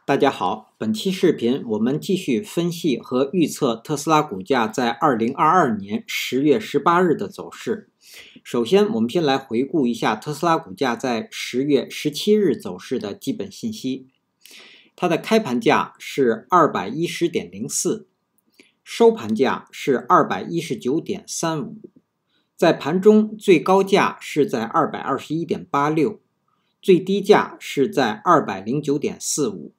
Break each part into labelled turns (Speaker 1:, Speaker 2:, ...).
Speaker 1: 大家好，本期视频我们继续分析和预测特斯拉股价在2022年10月18日的走势。首先，我们先来回顾一下特斯拉股价在10月17日走势的基本信息。它的开盘价是210.04，收盘价是219.35，在盘中最高价是在221.86，最低价是在209.45。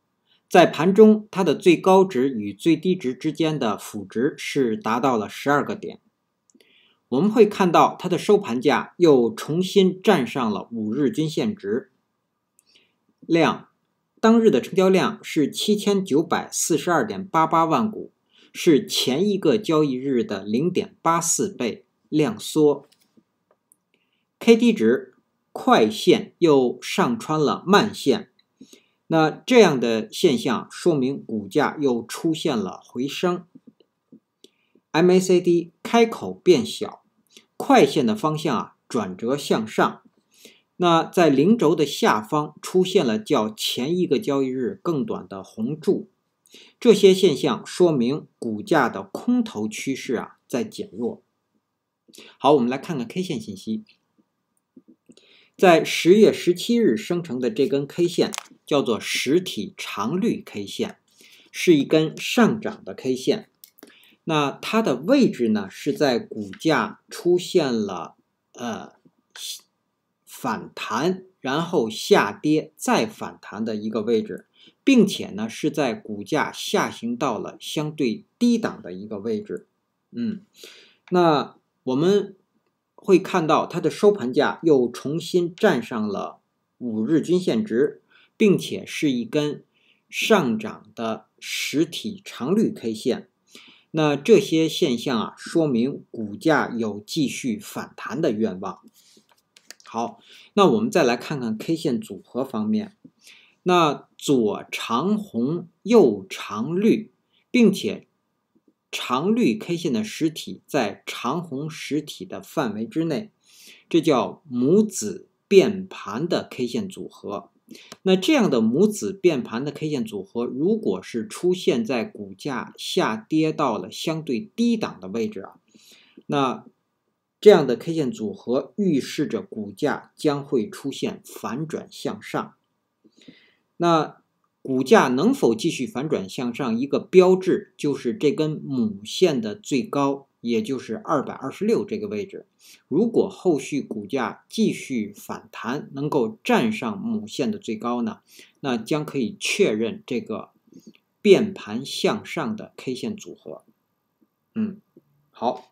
Speaker 1: 在盘中，它的最高值与最低值之间的负值是达到了12个点。我们会看到它的收盘价又重新站上了5日均线值。当日的成交量是7942.88万股，是前一个交易日的 0.84 倍，量缩。KD 值快线又上穿了慢线。那这样的现象说明股价又出现了回升。MACD 开口变小，快线的方向转折向上。那在零轴的下方出现了较前一个交易日更短的红柱，这些现象说明股价的空头趋势在减弱。好，我们来看看 K 线信息。在10月17日生成的这根 K 线叫做实体长绿 K 线，是一根上涨的 K 线。那它的位置呢，是在股价出现了反弹，然后下跌再反弹的一个位置，并且呢是在股价下行到了相对低档的一个位置。那我们会看到它的收盘价又重新站上了5日均线值，并且是一根上涨的实体长绿 K 线。那这些现象说明股价有继续反弹的愿望。好，那我们再来看看 K 线组合方面。那左长红，右长绿，并且长绿 K 线的实体在长红实体的范围之内，这叫母子变盘的 K 线组合。那这样的母子变盘的 K 线组合，如果是出现在股价下跌到了相对低档的位置那这样的 K 线组合预示着股价将会出现反转向上。那股价能否继续反转向上，一个标志就是这根母线的最高，也就是226这个位置。如果后续股价继续反弹，能够站上母线的最高呢，那将可以确认这个变盘向上的 K 线组合。好，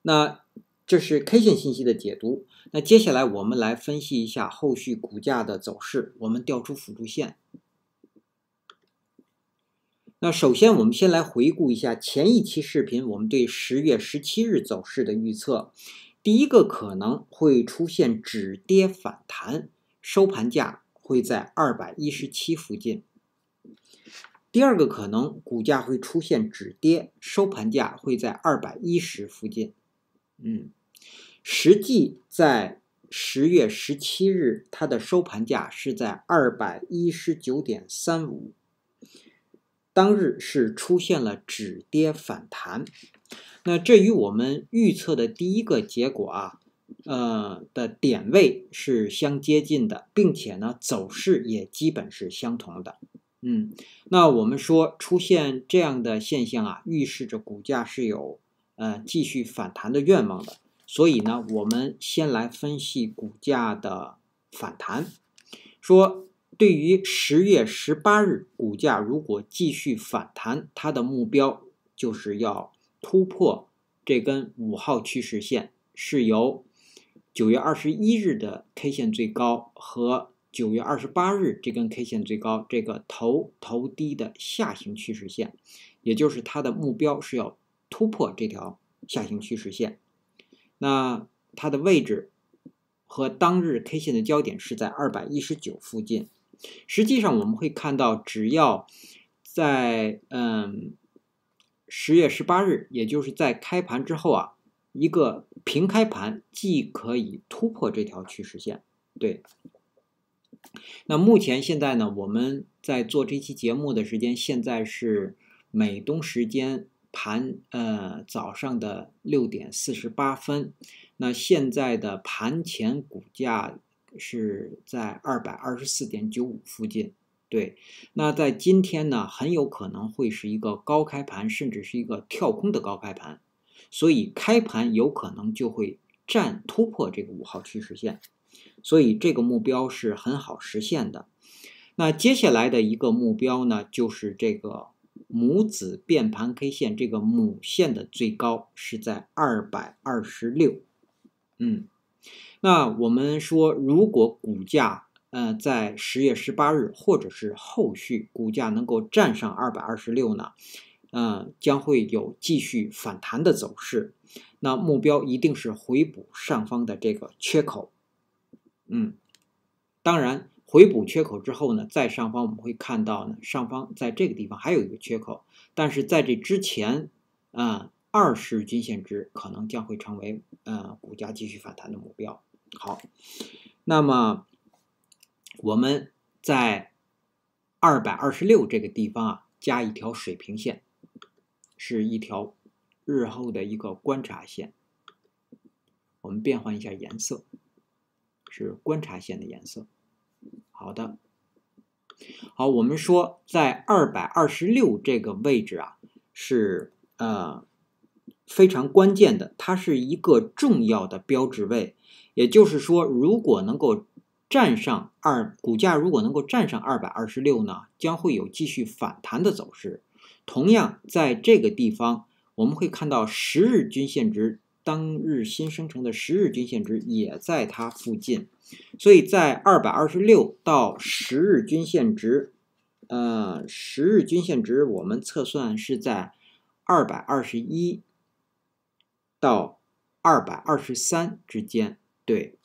Speaker 1: 那这是 K 线信息的解读。那接下来我们来分析一下后续股价的走势。我们调出辅助线。那首先我们先来回顾一下前一期视频我们对10月17日走势的预测。第一个可能会出现止跌反弹，收盘价会在217附近。第二个可能股价会出现止跌，收盘价会在210附近。实际在10月17日它的收盘价是在219.35，当日是出现了止跌反弹。那这与我们预测的第一个结果的点位是相接近的，并且呢走势也基本是相同的。那我们说出现这样的现象预示着股价是有继续反弹的愿望的。所以呢，我们先来分析股价的反弹。说对于10月18日股价如果继续反弹，它的目标就是要突破这根5号趋势线，是由9月21日的 K 线最高和9月28日这根 K 线最高这个头低的下行趋势线，也就是它的目标是要突破这条下行趋势线。那它的位置和当日 K 线的焦点是在219附近。实际上我们会看到，只要在10月18日，也就是在开盘之后一个平开盘，既可以突破这条趋势线。对，那目前现在呢，我们在做这期节目的时间，现在是美东时间早上的6点48分。那现在的盘前股价是在224.95附近。对，那在今天呢，很有可能会是一个高开盘，甚至是一个跳空的高开盘，所以开盘有可能就会突破这个5号趋势线，所以这个目标是很好实现的。那接下来的一个目标呢，就是这个母子变盘 K 线，这个母线的最高是在226。那我们说，如果股价在10月18日或者是后续股价能够站上226呢，将会有继续反弹的走势。那目标一定是回补上方的这个缺口。当然回补缺口之后呢，在上方我们会看到呢，上方在这个地方还有一个缺口，但是在这之前，20日均线值可能将会成为股价继续反弹的目标。好，那么我们在226这个地方加一条水平线，是一条日后的一个观察线。我们变换一下颜色，是观察线的颜色。好的，好，我们说在226这个位置是非常关键的，它是一个重要的标志位。也就是说，如果能够站上股价如果能够站上226呢，将会有继续反弹的走势。同样，在这个地方，我们会看到10日均线值，当日新生成的10日均线值也在它附近，所以在226到10日均线值，10日均线值我们测算是在221到223之间。对，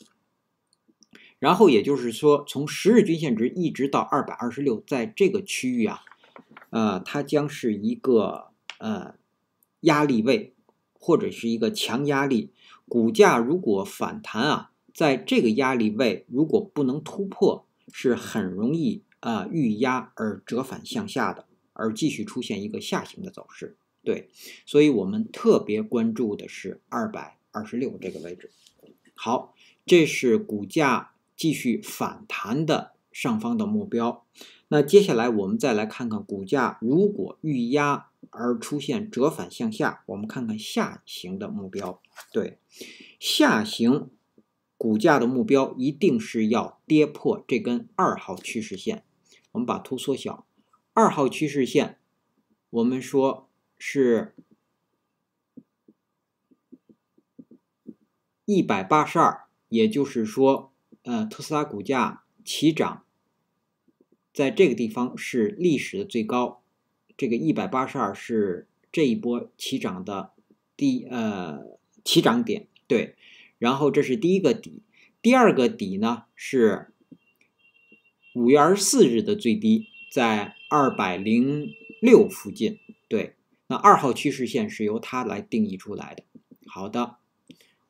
Speaker 1: 然后也就是说，从10日均线值一直到226，在这个区域它将是一个压力位，或者是一个强压力。股价如果反弹在这个压力位如果不能突破，是很容易遇压而折返向下的，而继续出现一个下行的走势。对，所以我们特别关注的是226这个位置。好，这是股价继续反弹的上方的目标。那接下来我们再来看看股价如果遇压而出现折返向下，我们看看下行的目标。对，下行股价的目标一定是要跌破这根2号趋势线。我们把图缩小，2号趋势线我们说是182，也就是说特斯拉股价起涨在这个地方是历史的最高，这个182是这一波起涨的起涨点。对，然后这是第一个底，第二个底呢是5月24日的最低，在206附近。对，那2号趋势线是由它来定义出来的。好的，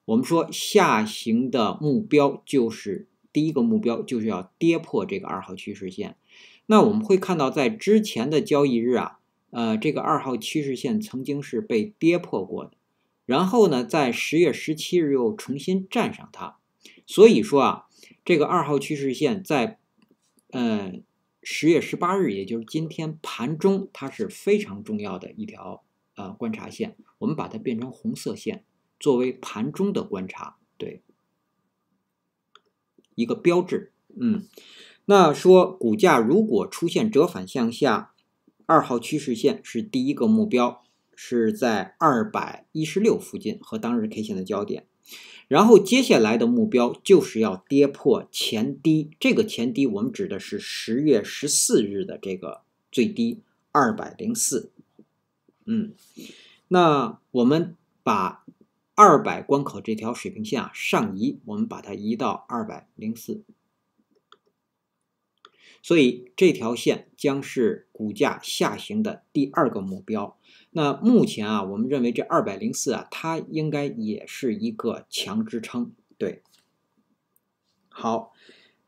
Speaker 1: 我们说下行的目标就是第一个目标就是要跌破这个2号趋势线。那我们会看到在之前的交易日这个2号趋势线曾经是被跌破过的，然后呢在10月17日又重新站上它。所以说这个2号趋势线在10月18日，也就是今天盘中，它是非常重要的一条观察线，我们把它变成红色线作为盘中的观察。对，一个标志。那说股价如果出现折返向下，2号趋势线是第一个目标，是在216附近和当日 K 线的交点。然后接下来的目标就是要跌破前低，这个前低我们指的是10月14日的这个最低204。那我们把200关口这条水平线上移，我们把它移到204。所以这条线将是股价下行的第二个目标。那目前我们认为这204它应该也是一个强支撑。对，好，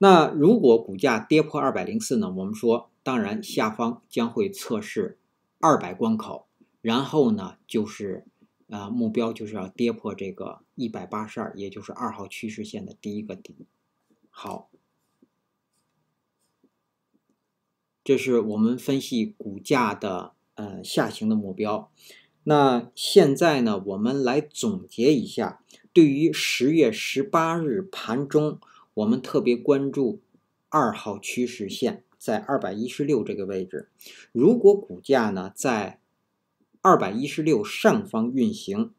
Speaker 1: 那如果股价跌破204呢，我们说当然下方将会测试200关口，然后呢就是目标就是要跌破这个182，也就是2号趋势线的第一个底。好，这是我们分析股价的下行的目标。那现在呢，我们来总结一下，对于10月18日盘中，我们特别关注2号趋势线在216这个位置。如果股价呢在216上方运行，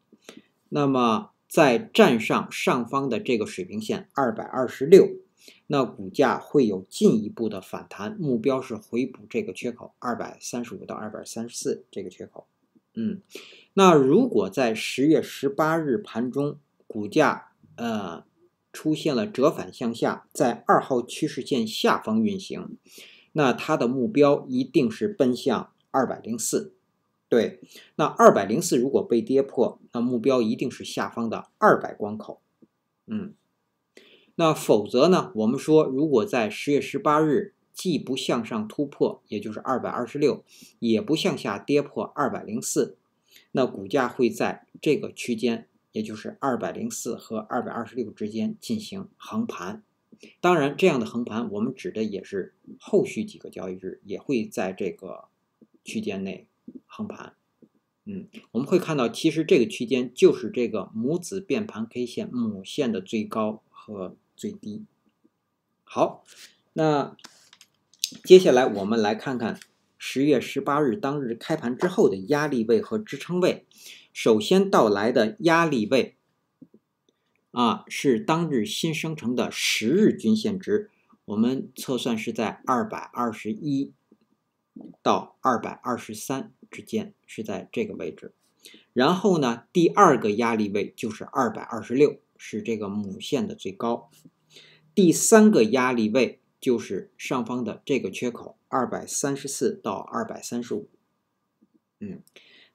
Speaker 1: 那么在站上上方的这个水平线226，那股价会有进一步的反弹，目标是回补这个缺口235到234这个缺口。那如果在10月18日盘中股价出现了折返向下，在2号趋势线下方运行，那它的目标一定是奔向204。对，那204如果被跌破，那目标一定是下方的200关口。那否则呢，我们说如果在10月18日既不向上突破，也就是226，也不向下跌破204，那股价会在这个区间，也就是204和226之间进行横盘。当然，这样的横盘我们指的也是后续几个交易日也会在这个区间内横盘。我们会看到，其实这个区间就是这个母子变盘 K 线母线的最高和最低。好，那接下来我们来看看10月18日当日开盘之后的压力位和支撑位。首先到来的压力位是当日新生成的10日均线值，我们测算是在221到223之间，是在这个位置。然后呢，第二个压力位就是226，是这个母线的最高。第三个压力位就是上方的这个缺口234到235。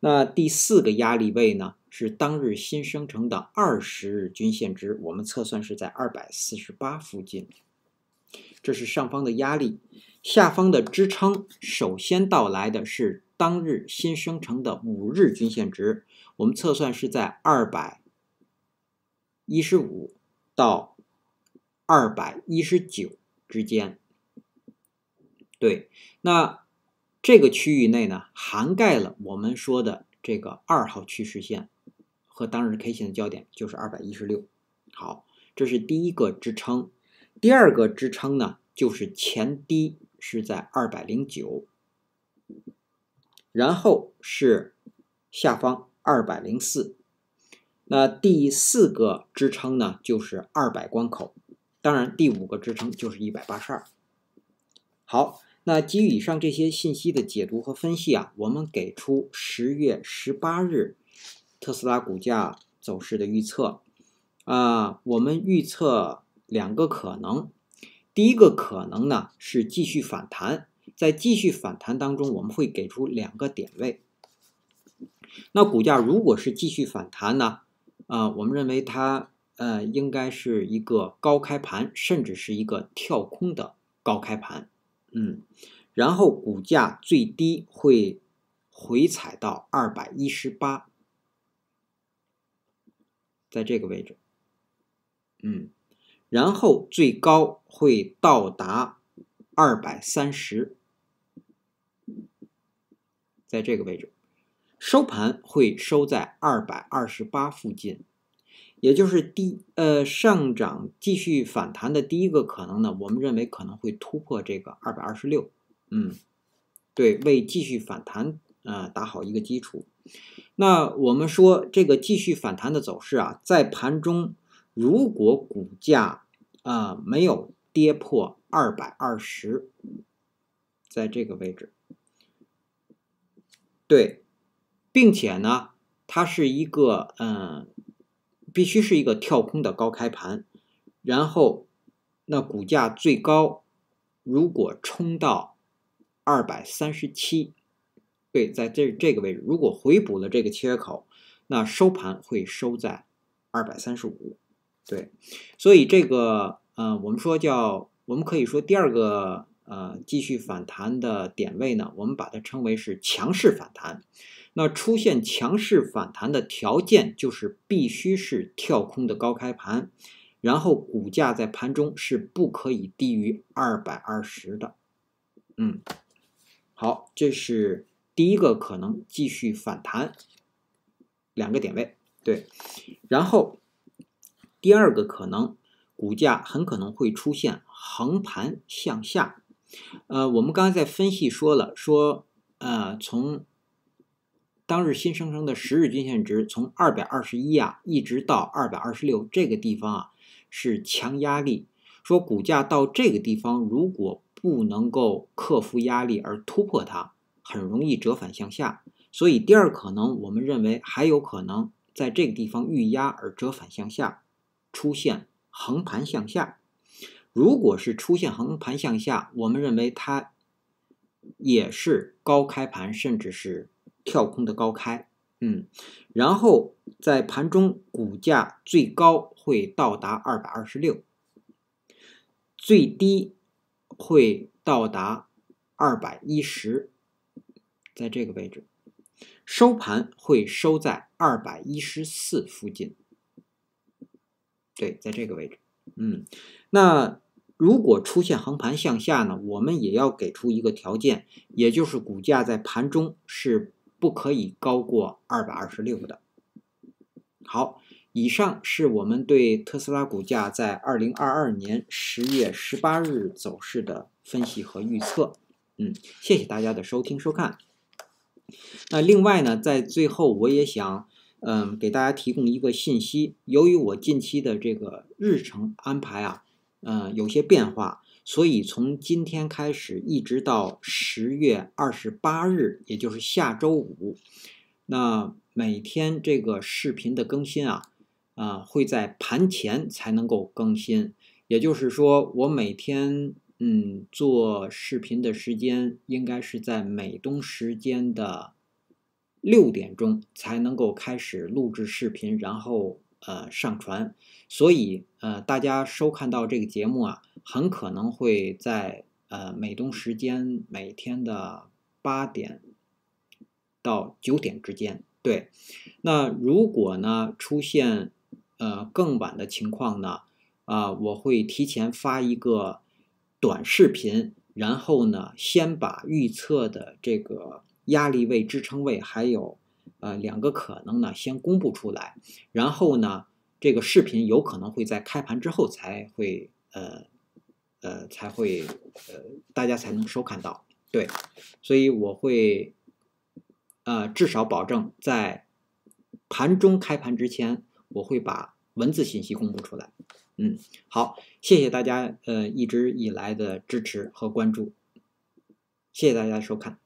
Speaker 1: 那第四个压力位呢，是当日新生成的20日均线值，我们测算是在248附近。这是上方的压力。下方的支撑首先到来的是当日新生成的5日均线值，我们测算是在215到219之间。对，那这个区域内呢，涵盖了我们说的这个2号趋势线和当日 K 线的交点就是216。好，这是第一个支撑。第二个支撑呢，就是前低是在209，然后是下方204。那第四个支撑呢，就是200关口，当然第五个支撑就是182。好，那基于以上这些信息的解读和分析我们给出10月18日特斯拉股价走势的预测我们预测2个可能。第一个可能呢是继续反弹，在继续反弹当中，我们会给出2个点位。那股价如果是继续反弹呢，我们认为它应该是一个高开盘，甚至是一个跳空的高开盘。然后股价最低会回踩到218，在这个位置。然后最高会到达230，在这个位置。收盘会收在228附近，也就是上涨继续反弹的第一个可能呢，我们认为可能会突破这个226。对，为继续反弹打好一个基础。那我们说这个继续反弹的走势在盘中如果股价没有跌破220，在这个位置。对，并且呢，它是一个必须是一个跳空的高开盘，然后那股价最高如果冲到237，对，在这个位置，如果回补了这个缺口，那收盘会收在235。对，所以这个我们说叫我们可以说第二个继续反弹的点位呢，我们把它称为是强势反弹。那出现强势反弹的条件就是必须是跳空的高开盘，然后股价在盘中是不可以低于220的。好，这是第一个可能继续反弹2个点位，对。然后第二个可能，股价很可能会出现横盘向下。我们刚才在分析说了，从当日新生成的10日均线值从221啊，一直到226这个地方啊，是强压力。说股价到这个地方如果不能够克服压力而突破它，很容易折返向下。所以第二可能，我们认为还有可能在这个地方遇压而折返向下，出现横盘向下。如果是出现横盘向下，我们认为它也是高开盘，甚至是跳空的高开。然后在盘中股价最高会到达226，最低会到达210，在这个位置，收盘会收在214附近。对，在这个位置。那如果出现横盘向下呢，我们也要给出一个条件，也就是股价在盘中是不可以高过226的。好，以上是我们对特斯拉股价在2022年10月18日走势的分析和预测。谢谢大家的收听收看。那另外呢，在最后我也想给大家提供一个信息，由于我近期的这个日程安排啊，有些变化，所以从今天开始一直到10月28日，也就是下周五，那每天这个视频的更新啊，会在盘前才能够更新，也就是说，我每天做视频的时间应该是在美东时间的6点钟才能够开始录制视频，然后上传。所以大家收看到这个节目啊，很可能会在美东时间每天的8点到9点之间。对，那如果呢出现更晚的情况呢，我会提前发一个短视频，然后呢先把预测的这个压力位、支撑位还有2个可能呢先公布出来，然后呢这个视频有可能会在开盘之后才会大家才能收看到。对，所以我会至少保证在盘中开盘之前，我会把文字信息公布出来。好，谢谢大家一直以来的支持和关注，谢谢大家的收看。